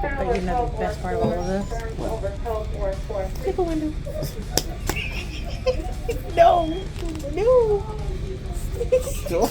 But you know the best part of all of this? Pick a window. No. No. Stop.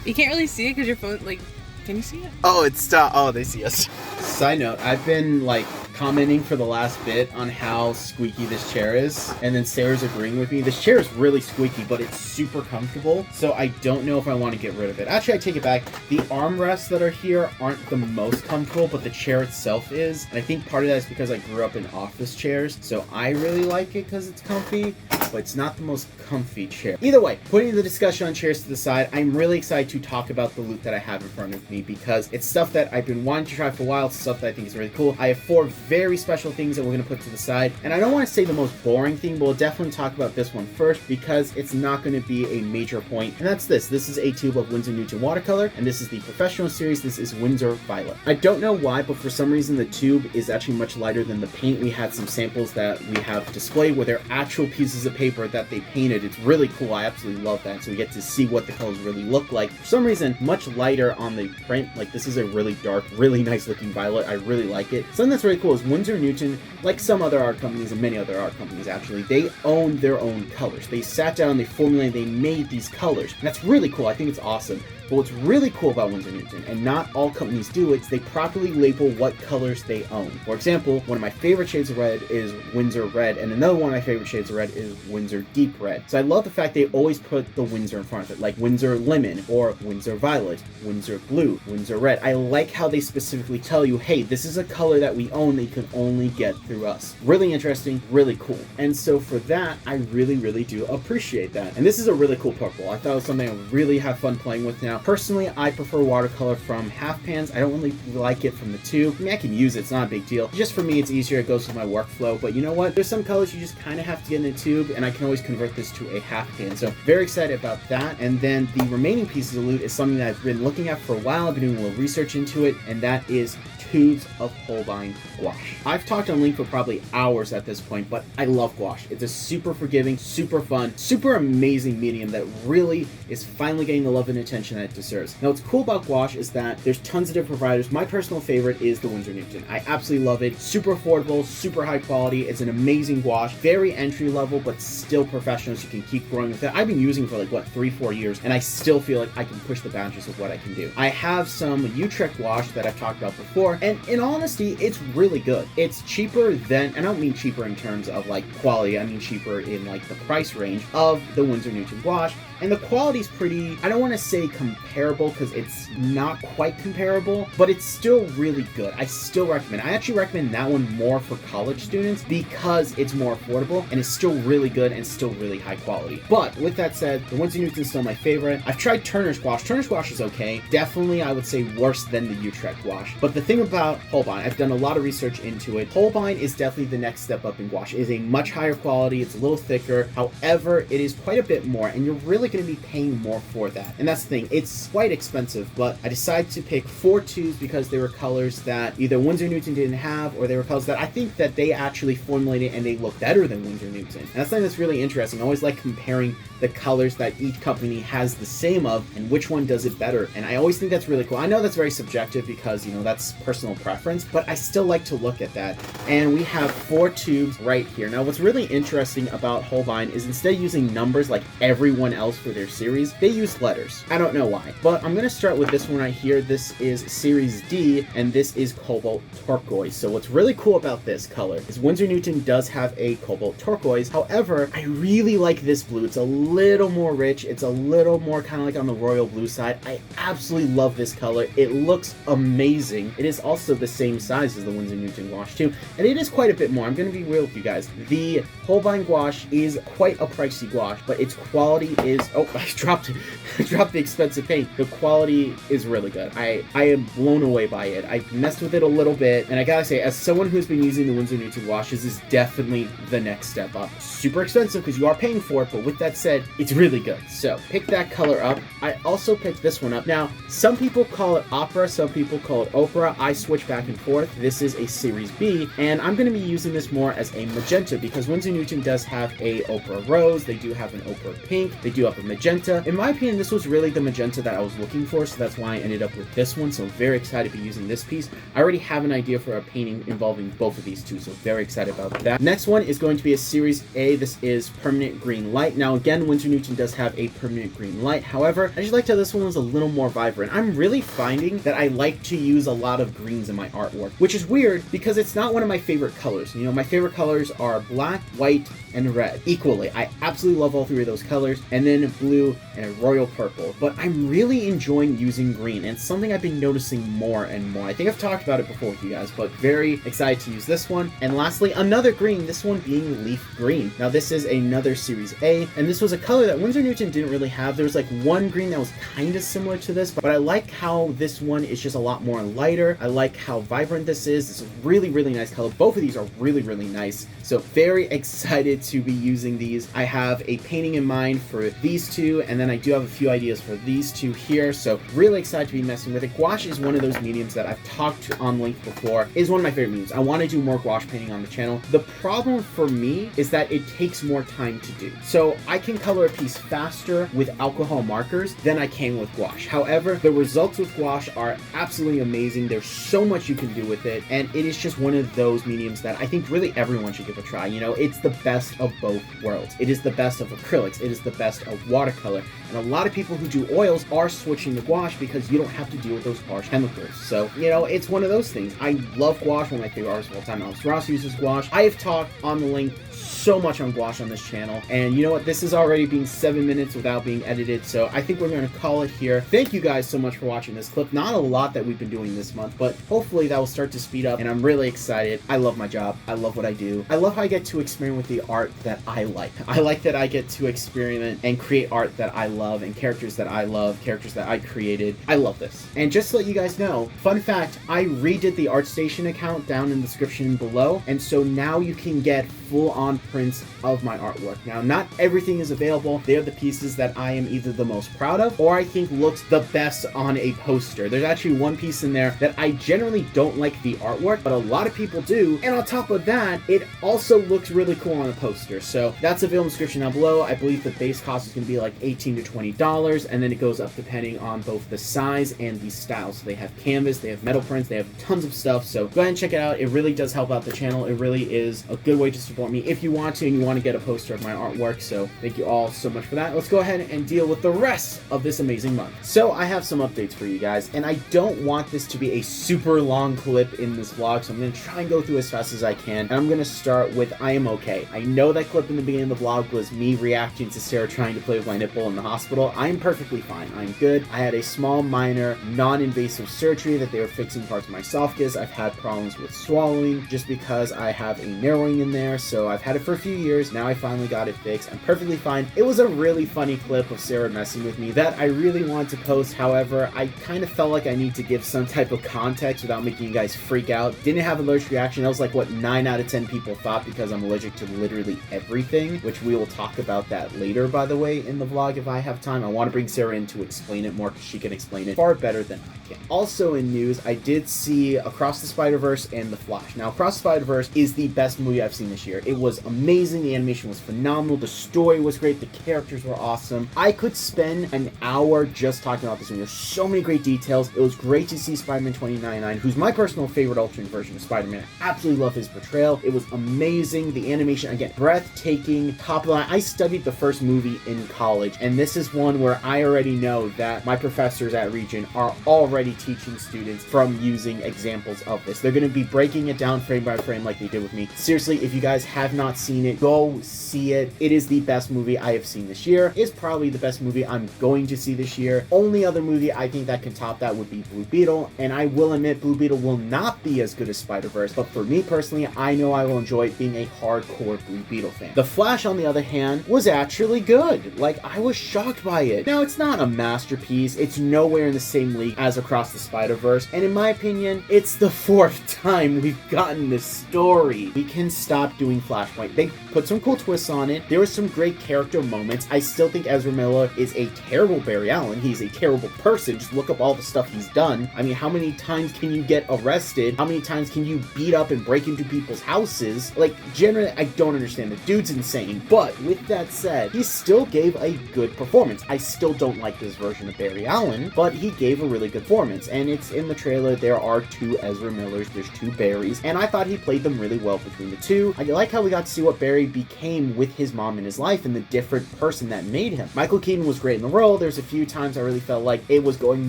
You can't really see it because your phone, like, can you see it? Oh, it's stop. Oh, they see us. Side note, I've been like commenting for the last bit on how squeaky this chair is, and then Sarah's agreeing with me. This chair is really squeaky, but it's super comfortable, so I don't know if I want to get rid of it. Actually, I take it back. The armrests that are here aren't the most comfortable, but the chair itself is, and I think part of that is because I grew up in office chairs, so I really like it because it's comfy, but it's not the most comfy chair. Either way, putting the discussion on chairs to the side, I'm really excited to talk about the loot that I have in front of me because it's stuff that I've been wanting to try for a while. It's stuff that I think is really cool. I have 4 very special things that we're going to put to the side, and I don't want to say the most boring thing, but we'll definitely talk about this one first because it's not going to be a major point, and that's this. This is a tube of Winsor Newton watercolor, and this is the professional series. This is Winsor Violet. I don't know why, but for some reason the tube is actually much lighter than the paint. We had some samples that we have displayed where they're actual pieces of paper that they painted. It's really cool. I absolutely love that. So we get to see what the colors really look like. For some reason, much lighter on the print. Like, this is a really dark, really nice looking violet. I really like it. Something that's really cool is Winsor Newton, like some other art companies and many other art companies actually, they own their own colors. They sat down, they formulated, they made these colors. And that's really cool. I think it's awesome. But what's really cool about Winsor Newton, and not all companies do it, is they properly label what colors they own. For example, one of my favorite shades of red is Winsor Red, and another one of my favorite shades of red is Winsor Deep Red. So I love the fact they always put the Winsor in front of it, like Winsor Lemon, or Winsor Violet, Winsor Blue, Winsor Red. I like how they specifically tell you, hey, this is a color that we own that you can only get through us. Really interesting, really cool. And so for that, I really, really do appreciate that. And this is a really cool purple. I thought it was something I would really have fun playing with now. Personally, I prefer watercolor from half pans. I don't really like it from the tube. I mean, I can use it. It's not a big deal. Just for me, it's easier. It goes with my workflow. But you know what? There's some colors you just kind of have to get in a tube, and I can always convert this to a half pan. So very excited about that. And then the remaining pieces of loot is something that I've been looking at for a while. I've been doing a little research into it, and that is tubes of Holbein gouache. I've talked on Link for probably hours at this point, but I love gouache. It's a super forgiving, super fun, super amazing medium that really is finally getting the love and attention that it deserves. Now, what's cool about gouache is that there's tons of different providers. My personal favorite is the Winsor Newton. I absolutely love it. Super affordable, super high quality. It's an amazing gouache. Very entry level, but still professional, so you can keep growing with it. I've been using it for like, what, 3-4 years, and I still feel like I can push the boundaries of what I can do. I have some Utrecht gouache that I've talked about before, and in honesty, it's really good. It's cheaper than, and I don't mean cheaper in terms of like quality, I mean cheaper in like the price range of the Winsor Newton gouache. And the quality's pretty, I don't want to say comparable because it's not quite comparable, but it's still really good. I still recommend it. I actually recommend that one more for college students because it's more affordable and it's still really good and still really high quality. But with that said, the Winsor Newton's still my favorite. I've tried Turner's gouache. Turner's gouache is okay. Definitely, I would say worse than the Utrecht gouache. But the thing about Holbein, I've done a lot of research into it. Holbein is definitely the next step up in gouache. It is a much higher quality. It's a little thicker. However, it is quite a bit more, and you're really going to be paying more for that. And that's the thing. It's quite expensive, but I decided to pick 4 tubes because they were colors that either Winsor Newton didn't have, or they were colors that I think that they actually formulated and they look better than Winsor Newton. And that's something that's really interesting. I always like comparing the colors that each company has the same of and which one does it better. And I always think that's really cool. I know that's very subjective because, you know, that's personal preference, but I still like to look at that. And we have 4 tubes right here. Now, what's really interesting about Holbein is instead of using numbers like everyone else for their series, they use letters. I don't know why, but I'm going to start with this one right here. This is Series D, and this is Cobalt Turquoise. So what's really cool about this color is Winsor Newton does have a Cobalt Turquoise. However, I really like this blue. It's a little more rich. It's a little more kind of like on the royal blue side. I absolutely love this color. It looks amazing. It is also the same size as the Winsor Newton gouache too, and it is quite a bit more. I'm going to be real with you guys. The Holbein gouache is quite a pricey gouache, but its quality is is, oh, I dropped the expensive paint. The quality is really good. I am blown away by it. I messed with it a little bit, and I gotta say, as someone who's been using the Winsor Newton wash, this is definitely the next step up. Super expensive because you are paying for it, but with that said, it's really good. So pick that color up. I also picked this one up. Now, some people call it opera, some people call it opera. I switch back and forth. This is a Series B, and I'm going to be using this more as a magenta because Winsor Newton does have a opera rose. They do have an opera pink. They do have a magenta. In my opinion, this was really the magenta that I was looking for, so that's why I ended up with this one. So very excited to be using this piece. I already have an idea for a painting involving both of these two, so very excited about that. Next one is going to be a Series A. This is permanent green light. Now again, Winsor Newton does have a permanent green light. However, I just liked how this one was a little more vibrant. I'm really finding that I like to use a lot of greens in my artwork, which is weird because it's not one of my favorite colors. You know, my favorite colors are black, white, and red equally. I absolutely love all three of those colors, and then blue and a royal purple. But I'm really enjoying using green, and it's something I've been noticing more and more. I think I've talked about it before with you guys, but very excited to use this one. And lastly, another green, this one being leaf green. Now this is another Series A, and this was a color that Winsor Newton didn't really have. There was like one green that was kind of similar to this, but I like how this one is just a lot more lighter. I like how vibrant this is. It's a really, really nice color. Both of these are really, really nice. So very excited to be using these. I have a painting in mind for these two, and then I do have a few ideas for these two here. So really excited to be messing with it. Gouache is one of those mediums that I've talked on length before. Is one of my favorite mediums. I want to do more gouache painting on the channel. The problem for me is that it takes more time to do. So I can color a piece faster with alcohol markers than I can with gouache. However, the results with gouache are absolutely amazing. There's so much you can do with it, and it is just one of those mediums that I think really everyone should give a try. You know, it's the best of both worlds. It is the best of acrylics. It is the best of watercolor. And a lot of people who do oils are switching to gouache because you don't have to deal with those harsh chemicals. So, you know, it's one of those things. I love gouache. One of my favorite artists of all time, Alex Ross, uses gouache. I have talked on the link so much on gouache on this channel, and you know what, this is already being 7 minutes without being edited, so I think we're going to call it here. Thank you guys so much for watching this clip. Not a lot that we've been doing this month, but hopefully that will start to speed up, and I'm really excited. I love my job. I love what I do. I love how I get to experiment with the art that I like. I like that I get to experiment and create art that I love and characters that I love, characters that I created. I love this. And just to let you guys know, fun fact, I redid the Artstation account down in the description below, and so now you can get full-on prints of my artwork. Now, not everything is available. They are the pieces that I am either the most proud of or I think looks the best on a poster. There's actually one piece in there that I generally don't like the artwork, but a lot of people do. And on top of that, it also looks really cool on a poster. So that's available in the description down below. I believe the base cost is going to be like $18 to $20, and then it goes up depending on both the size and the style. So they have canvas, they have metal prints, they have tons of stuff. So go ahead and check it out. It really does help out the channel. It really is a good way to support me if you want to and you want to get a poster of my artwork. So thank you all so much for that. Let's go ahead and deal with the rest of this amazing month. So I have some updates for you guys, and I don't want this to be a super long clip in this vlog, so I'm going to try and go through as fast as I can. And I'm going to start with I am okay. I know that clip in the beginning of the vlog was me reacting to Sarah trying to play with my nipple in the hospital. I'm perfectly fine. I'm good. I had a small, minor, non-invasive surgery that they were fixing parts of my esophagus. I've had problems with swallowing just because I have a narrowing in there, so I've had it for a few years. Now I finally got it fixed. I'm perfectly fine. It was a really funny clip of Sarah messing with me that I really wanted to post. However, I kind of felt like I need to give some type of context without making you guys freak out. Didn't have an allergic reaction. That was like what 9 out of 10 people thought because I'm allergic to literally everything, which we will talk about that later, by the way, in the vlog if I have time. I want to bring Sarah in to explain it more because she can explain it far better than I can. Also in news, I did see Across the Spider-Verse and The Flash. Now, Across the Spider-Verse is the best movie I've seen this year. It was amazing. The animation was phenomenal. The story was great. The characters were awesome. I could spend an hour just talking about this movie. There's so many great details. It was great to see Spider-Man 2099, who's my personal favorite alternate version of Spider-Man. I absolutely love his portrayal. It was amazing. The animation, again, breathtaking, top of the line. I studied the first movie in college, and this is one where I already know that my professors at Regent are already teaching students from using examples of this. They're going to be breaking it down frame by frame like they did with me. Seriously, if you guys have not not seen it, go see it. It is the best movie I have seen this year. It's probably the best movie I'm going to see this year. Only other movie I think that can top that would be Blue Beetle, and I will admit Blue Beetle will not be as good as Spider-Verse, but for me personally, I know I will enjoy it being a hardcore Blue Beetle fan. The Flash, on the other hand, was actually good. Like, I was shocked by it. Now, it's not a masterpiece. It's nowhere in the same league as Across the Spider-Verse, and in my opinion, it's the 4th time we've gotten this story. We can stop doing Flashpoint. They put some cool twists on it. There were some great character moments. I still think Ezra Miller is a terrible Barry Allen. He's a terrible person. Just look up all the stuff he's done. I mean, how many times can you get arrested? How many times can you beat up and break into people's houses? Like, generally, I don't understand. The dude's insane. But with that said, he still gave a good performance. I still don't like this version of Barry Allen, but he gave a really good performance. And it's in the trailer. There are 2 Ezra Millers. There's 2 Barrys. And I thought he played them really well between the 2. I like how we got to see what Barry became with his mom in his life and the different person that made him. Michael Keaton was great in the role. There's a few times I really felt like it was going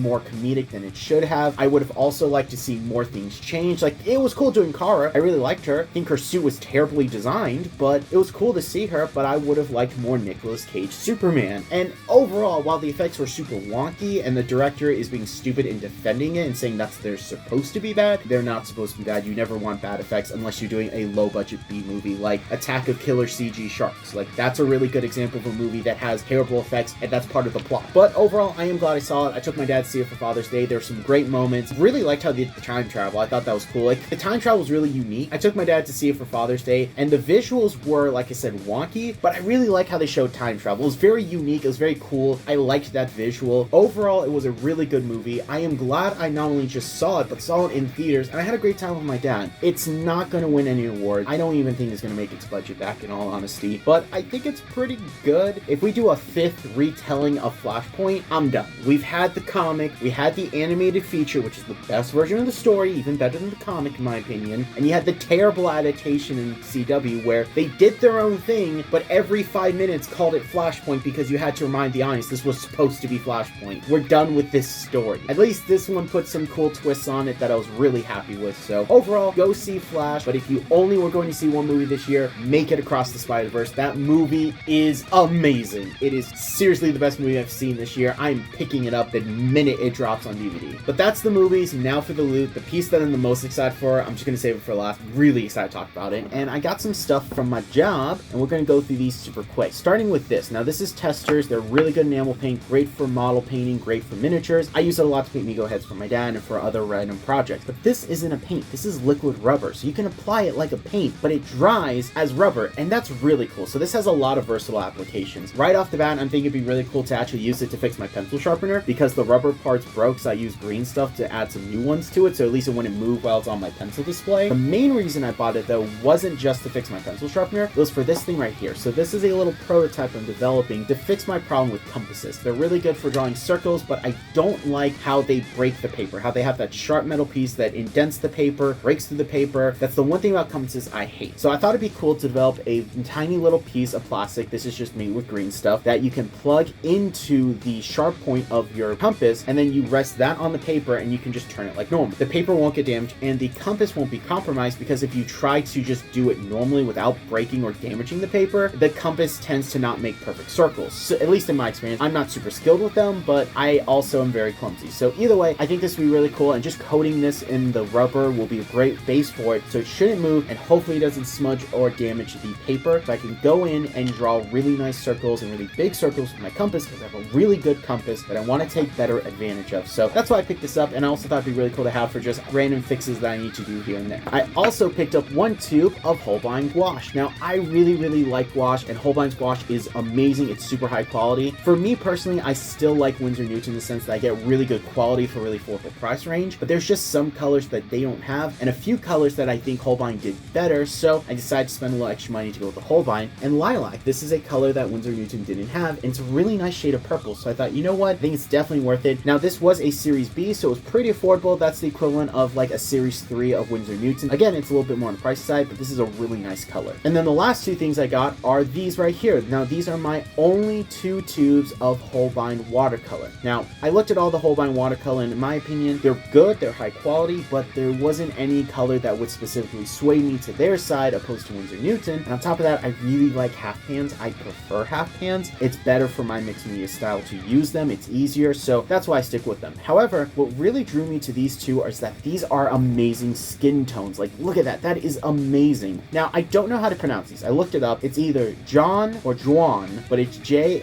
more comedic than it should have. I would have also liked to see more things change. Like, it was cool doing Kara. I really liked her. I think her suit was terribly designed, but it was cool to see her, but I would have liked more Nicolas Cage Superman. And overall, while the effects were super wonky and the director is being stupid in defending it and saying they're supposed to be bad, they're not supposed to be bad. You never want bad effects unless you're doing a low-budget B movie like Attack of Killer CG Sharks. Like, that's a really good example of a movie that has terrible effects, and that's part of the plot. But overall, I am glad I saw it. I took my dad to see it for Father's Day. There were some great moments. Really liked how they did the time travel. I thought that was cool. Like, the time travel was really unique. I took my dad to see it for Father's Day, and the visuals were, like I said, wonky, but I really like how they showed time travel. It was very unique. It was very cool. I liked that visual. Overall, it was a really good movie. I am glad I not only just saw it, but saw it in theaters, and I had a great time with my dad. It's not going to win any awards. I don't even think it's going to make its budget back, in all honesty, but I think it's pretty good. If we do a 5th retelling of Flashpoint, I'm done. We've had the comic, we had the animated feature, which is the best version of the story, even better than the comic in my opinion, and you had the terrible adaptation in CW where they did their own thing, but every 5 minutes called it Flashpoint because you had to remind the audience this was supposed to be Flashpoint. We're done with this story. At least this one put some cool twists on it that I was really happy with. So overall, go see Flash, but if you only were going to see one movie this year, make it Across the Spider-Verse. That movie is amazing. It is seriously the best movie I've seen this year. I'm picking it up the minute it drops on DVD. But that's the movies. Now for the loot. The piece that I'm the most excited for, I'm just going to save it for last. Really excited to talk about it. And I got some stuff from my job, and we're going to go through these super quick. Starting with this. Now this is testers. They're really good enamel paint. Great for model painting. Great for miniatures. I use it a lot to paint Mego heads for my dad and for other random projects. But this isn't a paint. This is liquid rubber. So you can apply it like a paint, but it dries as rubber. And that's really cool. So this has a lot of versatile applications. Right off the bat, I'm thinking it'd be really cool to actually use it to fix my pencil sharpener because the rubber parts broke, so I used green stuff to add some new ones to it, so at least it wouldn't move while it's on my pencil display. The main reason I bought it, though, wasn't just to fix my pencil sharpener. It was for this thing right here. So this is a little prototype I'm developing to fix my problem with compasses. They're really good for drawing circles, but I don't like how they break the paper, how they have that sharp metal piece that indents the paper, breaks through the paper. That's the one thing about compasses I hate. So I thought it'd be cool to develop a tiny little piece of plastic, this is just made with green stuff, that you can plug into the sharp point of your compass, and then you rest that on the paper and you can just turn it like normal. The paper won't get damaged and the compass won't be compromised, because if you try to just do it normally without breaking or damaging the paper, the compass tends to not make perfect circles. So, at least in my experience, I'm not super skilled with them, but I also am very clumsy. So either way, I think this will be really cool, and just coating this in the rubber will be a great base for it, so it shouldn't move and hopefully it doesn't smudge or damage the paper, so I can go in and draw really nice circles and really big circles with my compass, because I have a really good compass that I want to take better advantage of. So that's why I picked this up, and I also thought it'd be really cool to have for just random fixes that I need to do here and there. I also picked up one tube of Holbein gouache. Now, I really like gouache, and Holbein's gouache is amazing. It's super high quality. For me personally, I still like Winsor Newton in the sense that I get really good quality for really affordable price range, but there's just some colors that they don't have, and a few colors that I think Holbein did better, so I decided to spend a little extra money to go with the Holbein. And Lilac, this is a color that Winsor Newton didn't have, and it's a really nice shade of purple, so I thought, you know what, I think it's definitely worth it. Now, this was a Series B, so it was pretty affordable. That's the equivalent of like a Series 3 of Winsor Newton. Again, it's a little bit more on the price side, but this is a really nice color. And then the last two things I got are these right here. Now, these are my only 2 tubes of Holbein watercolor. Now, I looked at all the Holbein watercolor, and in my opinion, they're good, they're high quality, but there wasn't any color that would specifically sway me to their side opposed to Winsor Winsor Newton. And on top of that, I really like half pans. I prefer half pans. It's better for my mixed media style to use them. It's easier, so that's why I stick with them. However, what really drew me to these two is that these are amazing skin tones. Like, look at that. That is amazing. Now, I don't know how to pronounce these. I looked it up. It's either John or Juan, but it's Jaune.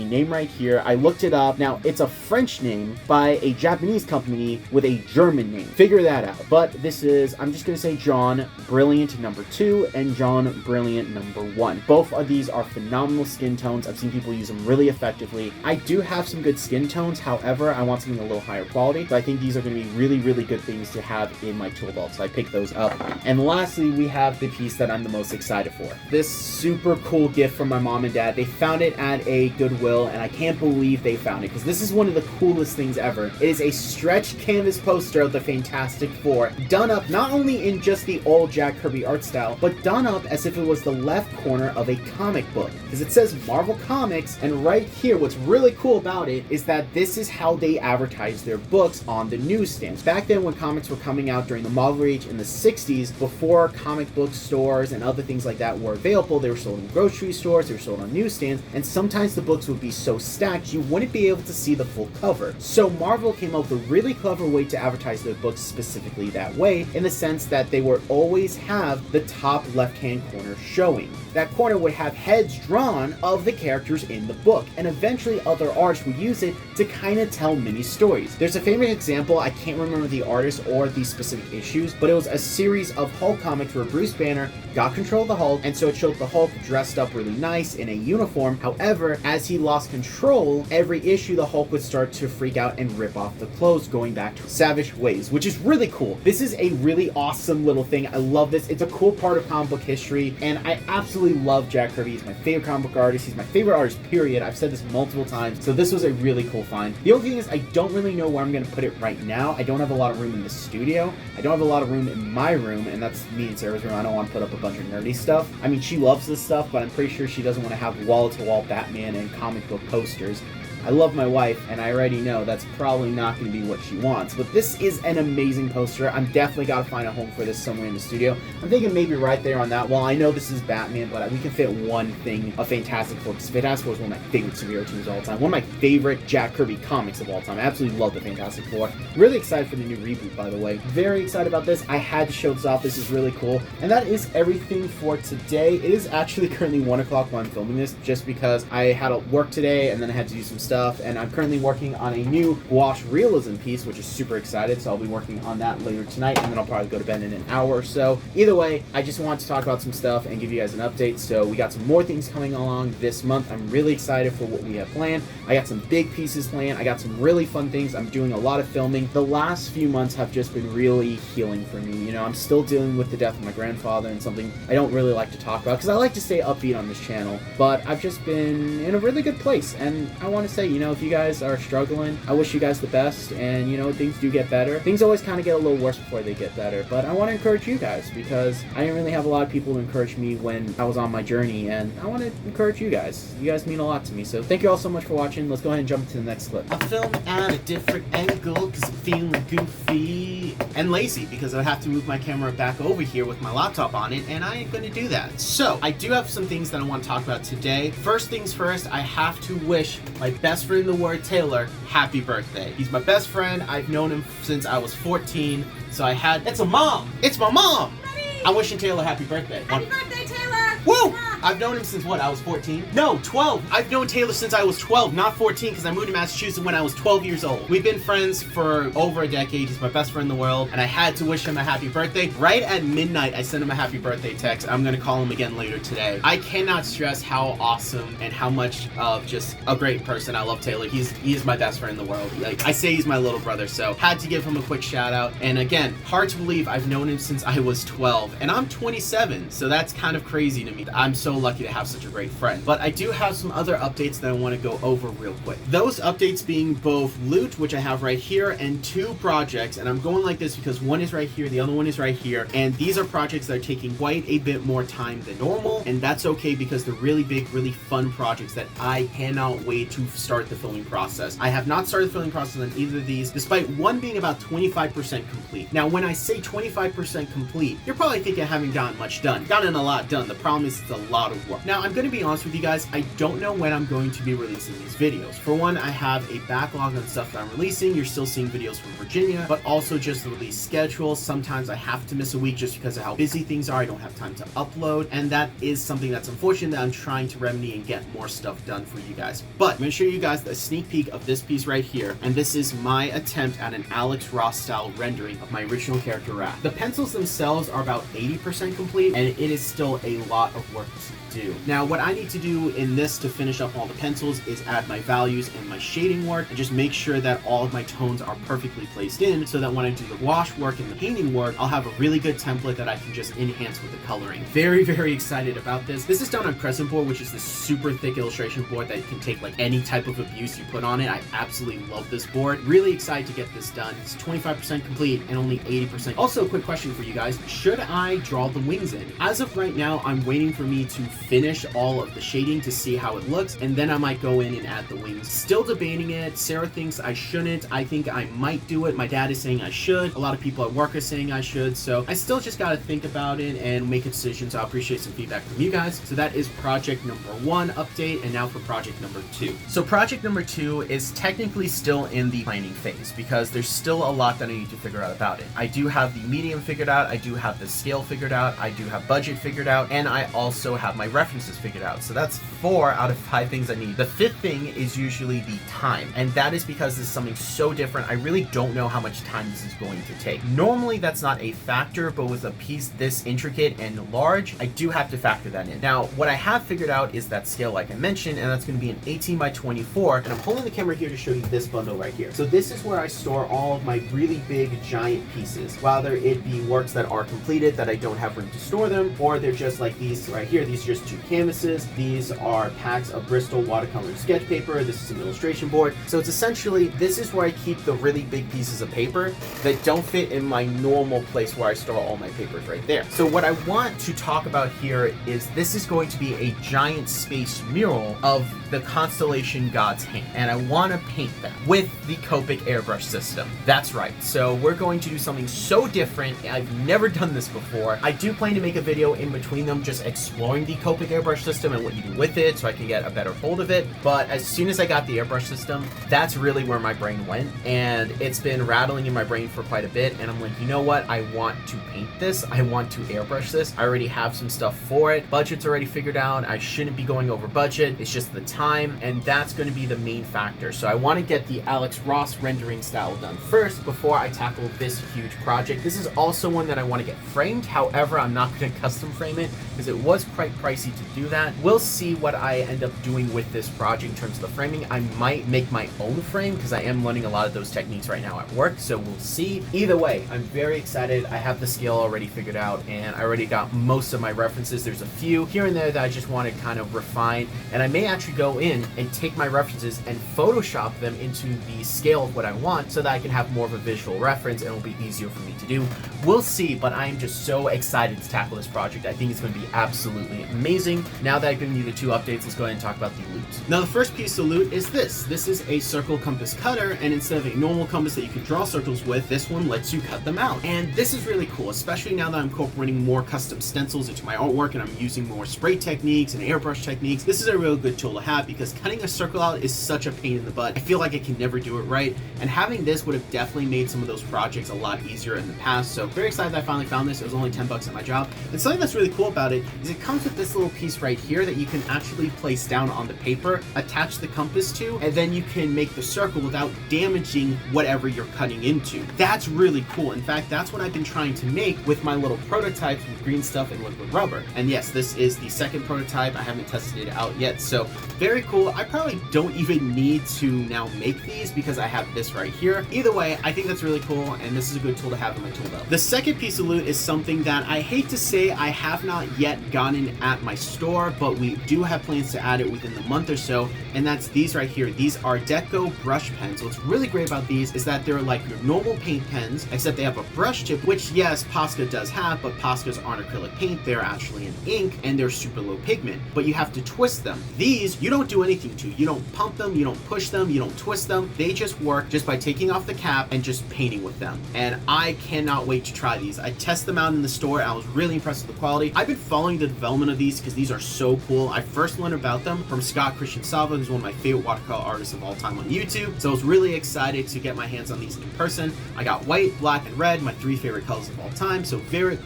Name right here. I looked it up. Now, it's a French name by a Japanese company with a German name. Figure that out. But this is, I'm just going to say John Brilliant number 2 and John Brilliant number 1. Both of these are phenomenal skin tones. I've seen people use them really effectively. I do have some good skin tones. However, I want something a little higher quality. So I think these are going to be really, really good things to have in my tool belt. So I picked those up. And lastly, we have the piece that I'm the most excited for. This super cool gift from my mom and dad. They found it at a Goodwill, and I can't believe they found it because this is one of the coolest things ever. It is a stretched canvas poster of the Fantastic Four, done up not only in just the old Jack Kirby art style, but done up as if it was the left corner of a comic book. Because it says Marvel Comics, and right here, what's really cool about it is that this is how they advertise their books on the newsstands. Back then when comics were coming out during the Marvel Age in the 60s, before comic book stores and other things like that were available, they were sold in grocery stores, they were sold on newsstands, and sometimes the books would be so stacked you wouldn't be able to see the full cover. So Marvel came up with a really clever way to advertise their books specifically that way, in the sense that they would always have the top left-hand corner showing. That corner would have heads drawn of the characters in the book, and eventually other artists would use it to kind of tell mini stories. There's a famous example, I can't remember the artist or the specific issues, but it was a series of Hulk comics where Bruce Banner got control of the Hulk, and so it showed the Hulk dressed up really nice in a uniform. However, as he lost control, every issue the Hulk would start to freak out and rip off the clothes, going back to savage ways, which is really cool. This is a really awesome little thing. I love this. It's a cool part of comic book history, and I absolutely love Jack Kirby. He's my favorite comic book artist. He's my favorite artist, period. I've said this multiple times, so this was a really cool find. The only thing is I don't really know where I'm going to put it right now. I don't have a lot of room in the studio. I don't have a lot of room in my room, and that's me and Sarah's room. I don't want to put up a bunch of nerdy stuff. I mean, she loves this stuff, but I'm pretty sure she doesn't want to have wall-to-wall Batman and comic book posters. I love my wife, and I already know that's probably not going to be what she wants. But this is an amazing poster. I'm definitely got to find a home for this somewhere in the studio. I'm thinking maybe right there on that wall. I know this is Batman, but we can fit one thing of Fantastic Four, because Fantastic Four is one of my favorite superhero teams of all time. One of my favorite Jack Kirby comics of all time. I absolutely love the Fantastic Four. Really excited for the new reboot, by the way. Very excited about this. I had to show this off. This is really cool. And that is everything for today. It is actually currently 1 o'clock while I'm filming this, just because I had to work today, and then I had to do some stuff, and I'm currently working on a new gouache realism piece, which is super excited, so I'll be working on that later tonight, and then I'll probably go to bed in an hour or so. Either way, I just wanted to talk about some stuff and give you guys an update. So we got some more things coming along this month. I'm really excited for what we have planned. I got some big pieces planned. I got some really fun things. I'm doing a lot of filming. The last few months have just been really healing for me. You know, I'm still dealing with the death of my grandfather, and something I don't really like to talk about, because I like to stay upbeat on this channel, but I've just been in a really good place, and I want to say, you know, if you guys are struggling, I wish you guys the best, and you know, things do get better. Things always kind of get a little worse before they get better, but I want to encourage you guys, because I didn't really have a lot of people to encourage me when I was on my journey, and I want to encourage you guys. You guys mean a lot to me, so thank you all so much for watching. Let's go ahead and jump to the next clip. I filmed at a different angle because I'm feeling goofy and lazy, because I have to move my camera back over here with my laptop on it, and I ain't going to do that. So I do have some things that I want to talk about today. First things first, I have to wish my best friend in the world, Taylor, happy birthday. He's my best friend. I've known him since I was 14, so I had... It's a mom! It's my mom! Ready? I'm wishing Taylor happy birthday. Happy birthday, Taylor! Woo! I've known him since what? I was 14? No, 12. I've known Taylor since I was 12, not 14, because I moved to Massachusetts when I was 12 years old. We've been friends for over a decade. He's my best friend in the world, and I had to wish him a happy birthday. Right at midnight, I sent him a happy birthday text. I'm gonna call him again later today. I cannot stress how awesome and how much of just a great person I love Taylor. He is my best friend in the world. Like, I say he's my little brother, so had to give him a quick shout out. And again, hard to believe I've known him since I was 12, and I'm 27, so that's kind of crazy to me. I'm so so lucky to have such a great friend. But I do have some other updates that I want to go over real quick. Those updates being both loot, which I have right here, and 2 projects. And I'm going like this because one is right here, the other one is right here. And these are projects that are taking quite a bit more time than normal. And that's okay because they're really big, really fun projects that I cannot wait to start the filming process. I have not started the filming process on either of these, despite one being about 25% complete. Now, when I say 25% complete, you're probably thinking I haven't gotten much done. Gotten a lot done. The problem is it's a lot of work. Now, I'm going to be honest with you guys, I don't know when I'm going to be releasing these videos. For one, I have a backlog on stuff that I'm releasing. You're still seeing videos from Virginia, but also just the release schedule. Sometimes I have to miss a week just because of how busy things are. I don't have time to upload, and that is something that's unfortunate that I'm trying to remedy and get more stuff done for you guys. But I'm going to show you guys a sneak peek of this piece right here, and this is my attempt at an Alex Ross style rendering of my original character Raph. The pencils themselves are about 80% complete, and it is still a lot of work to do. Now, what I need to do in this to finish up all the pencils is add my values and my shading work and just make sure that all of my tones are perfectly placed in so that when I do the wash work and the painting work, I'll have a really good template that I can just enhance with the coloring. Very, very excited about this. This is done on Crescent board, which is this super thick illustration board that can take like any type of abuse you put on it. I absolutely love this board. Really excited to get this done. It's 25% complete and only 80%. Also, a quick question for you guys. Should I draw the wings in? As of right now, I'm waiting for me to finish all of the shading to see how it looks, and then I might go in and add the wings. Still debating it. Sarah thinks I shouldn't. I think I might do it. My dad is saying I should. A lot of people at work are saying I should. So I still just got to think about it and make a decision. So I appreciate some feedback from you guys. So that is project number 1 update, and now for project number 2. So project number 2 is technically still in the planning phase because there's still a lot that I need to figure out about it. I do have the medium figured out. I do have the scale figured out. I do have budget figured out, and I also have my references figured out. So that's 4 out of 5 things I need. The 5th thing is usually the time, and that is because this is something so different. I really don't know how much time this is going to take. Normally that's not a factor, but with a piece this intricate and large, I do have to factor that in. Now, what I have figured out is that scale, like I mentioned, and that's going to be an 18 by 24, and I'm holding the camera here to show you this bundle right here. So this is where I store all of my really big giant pieces, whether it be works that are completed that I don't have room to store them, or they're just like these right here. These are just 2 canvases. These are packs of Bristol watercolor sketch paper. This is an illustration board. So it's essentially, this is where I keep the really big pieces of paper that don't fit in my normal place where I store all my papers right there. So what I want to talk about here is this is going to be a giant space mural of the constellation God's Hand, and I want to paint that with the Copic airbrush system. That's right. So we're going to do something so different. I've never done this before. I do plan to make a video in between them just exploring the Copic airbrush system and what you do with it so I can get a better hold of it. But as soon as I got the airbrush system, that's really where my brain went, and it's been rattling in my brain for quite a bit, and I'm like, you know what? I want to paint this. I want to airbrush this. I already have some stuff for it. Budget's already figured out. I shouldn't be going over budget. It's just the time, and that's going to be the main factor. So I want to get the Alex Ross rendering style done first before I tackle this huge project. This is also one that I want to get framed. However, I'm not going to custom frame it because it was quite pricey to do that. We'll see what I end up doing with this project in terms of the framing. I might make my own frame because I am learning a lot of those techniques right now at work, so we'll see. Either way, I'm very excited. I have the scale already figured out, and I already got most of my references. There's a few here and there that I just want to kind of refine, and I may actually go in and take my references and Photoshop them into the scale of what I want so that I can have more of a visual reference and it'll be easier for me to do. We'll see, but I am just so excited to tackle this project. I think it's going to be absolutely amazing. Now that I've given you the 2 updates, let's go ahead and talk about the loot. Now, the first piece of loot is this. This is a circle compass cutter, and instead of a normal compass that you can draw circles with, this one lets you cut them out. And this is really cool, especially now that I'm incorporating more custom stencils into my artwork and I'm using more spray techniques and airbrush techniques. This is a real good tool to have because cutting a circle out is such a pain in the butt. I feel like I can never do it right, and having this would have definitely made some of those projects a lot easier in the past. So very excited that I finally found this. It was only $10 at my job. And something that's really cool about it is it comes with this little piece right here that you can actually place down on the paper, attach the compass to, and then you can make the circle without damaging whatever you're cutting into. That's really cool. In fact, that's what I've been trying to make with my little prototypes with green stuff and liquid rubber. And yes, this is the second prototype. I haven't tested it out yet, so very cool. I probably don't even need to now make these because I have this right here. Either way, I think that's really cool, and this is a good tool to have in my tool belt. The second piece of loot is something that I hate to say I have not yet gotten at my store, but we do have plans to add it within the month or so, and that's these right here. These are Deco brush pens. What's really great about these is that they're like your normal paint pens, except they have a brush tip, which yes, Posca does have, but Poscas aren't acrylic paint, they're actually an ink, and they're super low pigment, but you have to twist them. These, you don't do anything to. You don't pump them, you don't push them, you don't twist them. They just work just by taking off the cap and just painting with them. And I cannot wait to try these. I tested them out in the store, and I was really impressed with the quality. I've been following the development of these because these are so cool. I first learned about them from Scott Christian Salva, who's one of my favorite watercolor artists of all time on YouTube. So I was really excited to get my hands on these in person. I got white, black, and red, my 3 favorite colors of all time. So favorite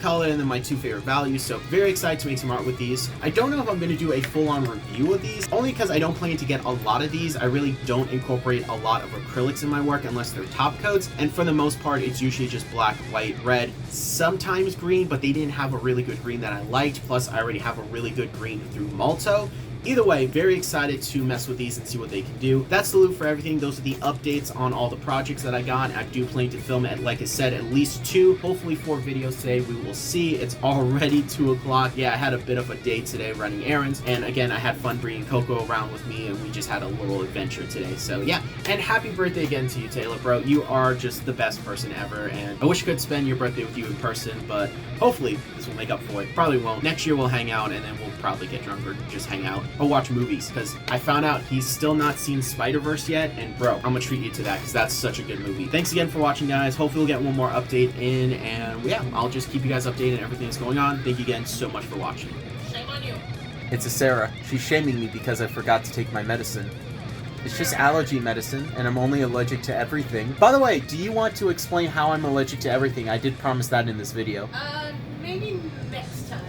color and then my 2 favorite values. So very excited to make some art with these. I don't know if I'm going to do a full-on review of these, only because I don't plan to get a lot of these. I really don't incorporate a lot of acrylics in my work unless they're top coats, and for the most part it's usually just black, white, red, sometimes green, but they didn't have a really good green that I liked, plus I already have a really good green through Malto. Either way, very excited to mess with these and see what they can do. That's the loot for everything. Those are the updates on all the projects that I got. I do plan to film it, like I said, at least 2, hopefully 4 videos today. We will see. It's already 2 o'clock. Yeah, I had a bit of a day today running errands. And again, I had fun bringing Coco around with me, and we just had a little adventure today. So yeah, and happy birthday again to you, Taylor, bro. You are just the best person ever. And I wish I could spend your birthday with you in person, but hopefully this will make up for it. Probably won't. Next year we'll hang out, and then we'll probably get drunk or just hang out or watch movies, because I found out he's still not seen Spider-Verse yet, and bro, I'm gonna treat you to that because that's such a good movie. Thanks again for watching, guys. Hopefully we'll get one more update in, and yeah, I'll just keep you guys updated on everything that's going on. Thank you again so much for watching. Shame on you. It's a Sarah. She's shaming me because I forgot to take my medicine. It's just allergy medicine, and I'm only allergic to everything. By the way, do you want to explain how I'm allergic to everything? I did promise that in this video. Maybe next time.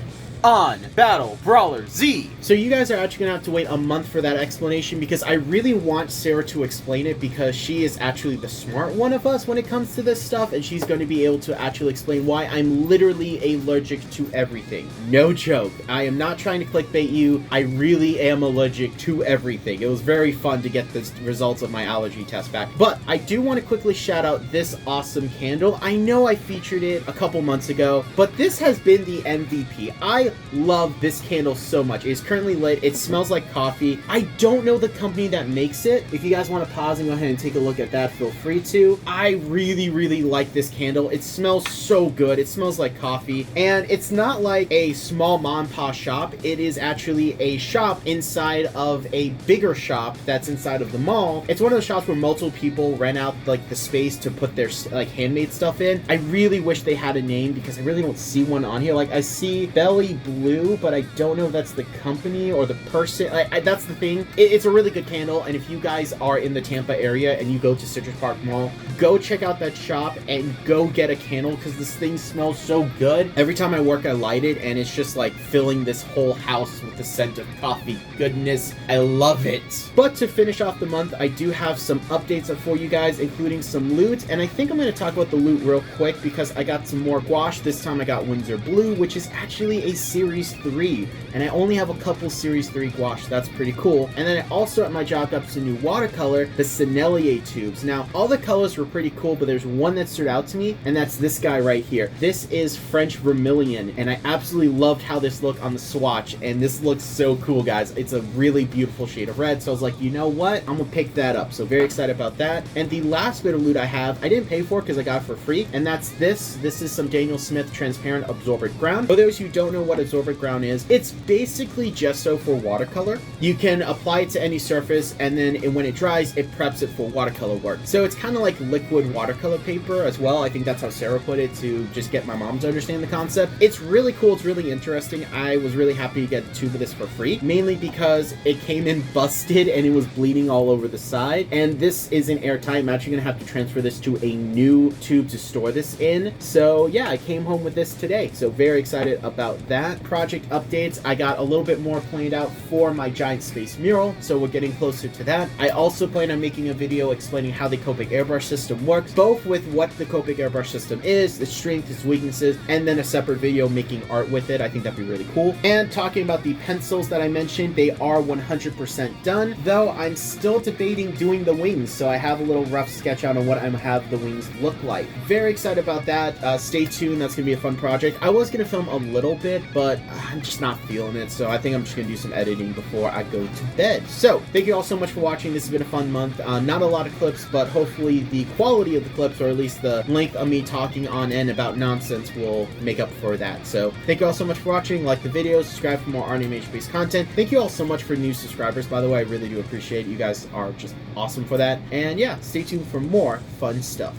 On Battle Brawler Z. So you guys are actually gonna have to wait a month for that explanation, because I really want Sarah to explain it, because she is actually the smart one of us when it comes to this stuff, and she's going to be able to actually explain why I'm literally allergic to everything. No joke. I am not trying to clickbait you. I really am allergic to everything. It was very fun to get the results of my allergy test back. But I do want to quickly shout out this awesome candle. I know I featured it a couple months ago, but this has been the MVP. I love this candle so much. It is currently lit. It smells like coffee. I don't know the company that makes it. If you guys want to pause and go ahead and take a look at that, feel free to. I really like this candle. It smells so good. It smells like coffee, and it's not like a small mom and pop shop. It is actually a shop inside of a bigger shop that's inside of the mall. It's one of the shops where multiple people rent out like the space to put their like handmade stuff in. I really wish they had a name, because I really don't see one on here. Like, I see Belly Blue, but I don't know if that's the company or the person. That's the thing. It's a really good candle, and if you guys are in the Tampa area and you go to Citrus Park Mall, go check out that shop and go get a candle, because this thing smells so good. Every time I work, I light it, and it's just like filling this whole house with the scent of coffee. Goodness, I love it. But to finish off the month, I do have some updates for you guys, including some loot, and I think I'm going to talk about the loot real quick, because I got some more gouache. This time I got Winsor Blue, which is actually a Series 3, and I only have a couple Series 3 gouache. That's pretty cool. And then I also at my job got some new watercolor, the Sennelier tubes. Now, all the colors were pretty cool, but there's one that stood out to me, and that's this guy right here. This is French Vermilion, and I absolutely loved how this looked on the swatch, and this looks so cool, guys. It's a really beautiful shade of red, so I was like, you know what? I'm gonna pick that up. So very excited about that. And the last bit of loot I have, I didn't pay for because I got it for free, and that's this. This is some Daniel Smith transparent absorbent ground. For those who don't know what absorbent ground is, it's basically gesso for watercolor. You can apply it to any surface, and then when it dries, it preps it for watercolor work. So it's kind of like liquid watercolor paper as well. I think that's how Sarah put it, to just get my mom to understand the concept. It's really cool. It's really interesting. I was really happy to get a tube of this for free, mainly because it came in busted and it was bleeding all over the side. And this isn't airtight. I'm actually going to have to transfer this to a new tube to store this in. So yeah, I came home with this today. So very excited about that. Project updates. I got a little bit more planned out for my giant space mural, so we're getting closer to that. I also plan on making a video explaining how the Copic airbrush system works, both with what the Copic airbrush system is, its strengths, its weaknesses, and then a separate video making art with it. I think that'd be really cool. And talking about the pencils that I mentioned, they are 100% done, though I'm still debating doing the wings, so I have a little rough sketch out on what I'm have the wings look like. Very excited about that. Stay tuned. That's gonna be a fun project. I was gonna film a little bit but I'm just not feeling it, so I think I'm just gonna do some editing before I go to bed. So, thank you all so much for watching. This has been a fun month. Not a lot of clips, but hopefully the quality of the clips, or at least the length of me talking on end about nonsense, will make up for that. So, thank you all so much for watching. Like the video, subscribe for more animation-based content. Thank you all so much for new subscribers, by the way. I really do appreciate it. You guys are just awesome for that. And yeah, stay tuned for more fun stuff.